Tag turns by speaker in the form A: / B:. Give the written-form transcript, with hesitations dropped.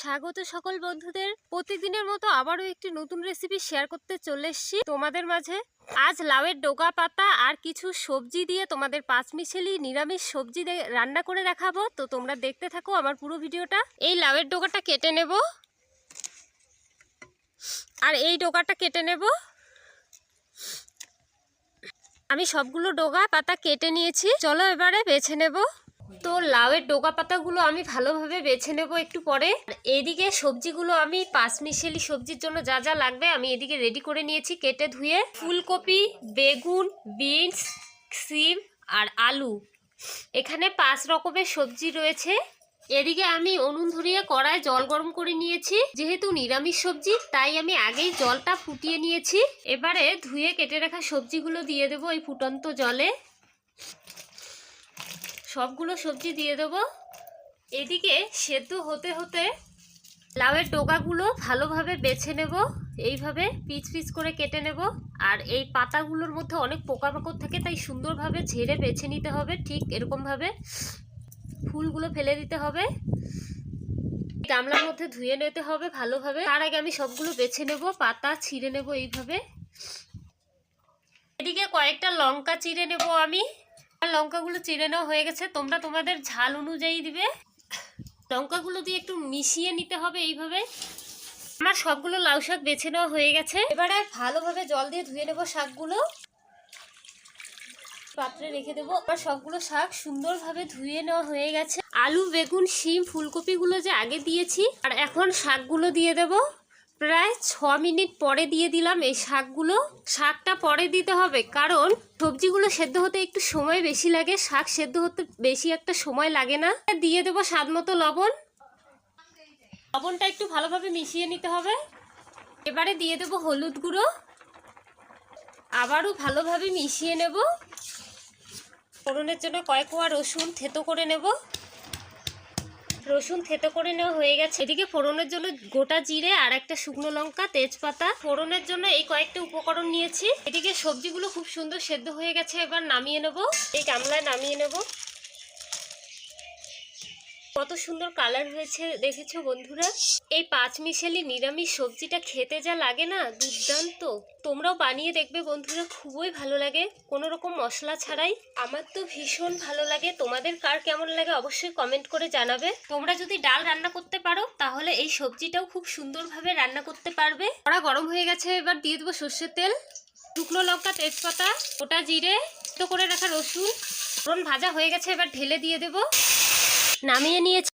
A: স্বাগত সকল বন্ধুদের। প্রতিদিনের মতো আবারও একটি নতুন রেসিপি শেয়ার করতে চলে এসেছি তোমাদের মাঝে। আজ লাউয়ের ডগা পাতা আর কিছু সবজি দিয়ে তোমাদের পাঁচমিশালি নিরামিষ সবজি রান্না করে দেখাবো। তো তোমরা দেখতে থাকো আমার পুরো ভিডিওটা। এই লাউয়ের ডগাটা কেটে নেব আর এই ডগাটা কেটে নেব। আমি সবগুলো ডগা পাতা কেটে নিয়েছি, চলো এবারে বেছে নেব। তো লাউয়ের ডগা পাতাগুলো আমি ভালোভাবে বেছে নেব একটু পরে। এদিকে সবজিগুলো আমি পাঁচমিশালি সবজির জন্য যা যা লাগবে আমি এদিকে রেডি করে নিয়েছি কেটে ধুয়ে। ফুলকপি, বেগুন, বিনস, সিম আর আলু, এখানে 5 রকমের সবজি রয়েছে। এদিকে আমি উনুন ধরিয়ে কড়ায় জল গরম করে নিয়েছি। যেহেতু নিরামিষ সবজি তাই আমি আগেই জলটা ফুটিয়ে নিয়েছি। এবারে ধুয়ে কেটে রাখা সবজিগুলো দিয়ে দেবো এই ফুটন্ত জলে। সবগুলো সবজি দিয়ে দেবো। এদিকে সেদ্ধ হতে হতে লাউয়ের ডগাগুলো ভালোভাবে বেছে নেব, এইভাবে পিচ পিচ করে কেটে নেব। আর এই পাতাগুলোর মধ্যে অনেক পোকামাকড় থাকে, তাই সুন্দরভাবে ঝেড়ে বেছে নিতে হবে। ঠিক এরকমভাবে ফুলগুলো ফেলে দিতে হবে। গামলার মধ্যে ধুয়ে নিতে হবে ভালোভাবে। তার আগে আমি সবগুলো বেছে নেব, পাতা ছিঁড়ে নেব এইভাবে। এদিকে কয়েকটা লঙ্কা চিড়ে নেব আমি। আর লঙ্কাগুলো চিড়ে নেওয়া হয়ে গেছে, তোমরা তোমাদের ঝাল অনুযায়ী দিবে। লঙ্কাগুলো দিয়ে একটু মিশিয়ে নিতে হবে এইভাবে। আমার সবগুলো লাউ শাক বেছে নেওয়া হয়ে গেছে। এবারে ভালোভাবে জল দিয়ে ধুয়ে নেব শাকগুলো, পাত্রে রেখে দেবো। আমার সবগুলো শাক সুন্দরভাবে ধুয়ে নেওয়া হয়ে গেছে। আলু, বেগুন, শিম, ফুলকপিগুলো যে আগে দিয়েছি আর এখন শাকগুলো দিয়ে দেব। প্রায় 6 মিনিট পরে দিয়ে দিলাম এই শাকগুলো। শাকটা পরে দিতে হবে কারণ সবজিগুলো সেদ্ধ হতে একটু সময় বেশি লাগে, শাক সেদ্ধ হতে বেশি একটা সময় লাগে না। দিয়ে দেবো স্বাদ মতো লবণ। লবণটা একটু ভালোভাবে মিশিয়ে নিতে হবে। এবারে দিয়ে দেবো হলুদ গুঁড়ো, আবারও ভালোভাবে মিশিয়ে নেব। ফোড়নের জন্য কয়েক কোয়া রসুন থেতো করে নেব। রসুন থেতো করে নেওয়া হয়ে গেছে। এদিকে ফোড়নের জন্য গোটা জিরে আর একটা শুকনো লঙ্কা, তেজপাতা। ফোড়নের জন্য এই কয়েকটা উপকরণ নিয়েছি। এদিকে সবজিগুলো খুব সুন্দর সেদ্ধ হয়ে গেছে, এবার নামিয়ে নেব। এই গামলায় নামিয়ে নেব। কত সুন্দর কালার হয়েছে দেখেছো বন্ধুরা। এই পাঁচমিশালি নিরামিষ সবজিটা খেতে যা লাগে না, দুর্দান্ত। তোমরাও বানিয়ে দেখবে বন্ধুরা, খুবই ভালো লাগে কোনো রকম মশলা ছাড়াই। আমার তো ভীষণ ভালো লাগে। তোমাদের কার কেমন লাগে অবশ্যই কমেন্ট করে জানাবে। তোমরা যদি ডাল রান্না করতে পারো তাহলে এই সবজিটাও খুব সুন্দরভাবে রান্না করতে পারবে। কড়া গরম হয়ে গেছে, এবার দিয়ে দেবো সর্ষের তেল, শুকনো লঙ্কা, তেজপাতা, গোটা জিরে, থেতো করে রাখা রসুন। ফোড়ন ভাজা হয়ে গেছে, এবার ঢেলে দিয়ে দেবো। নামিয়ে নিয়েছি।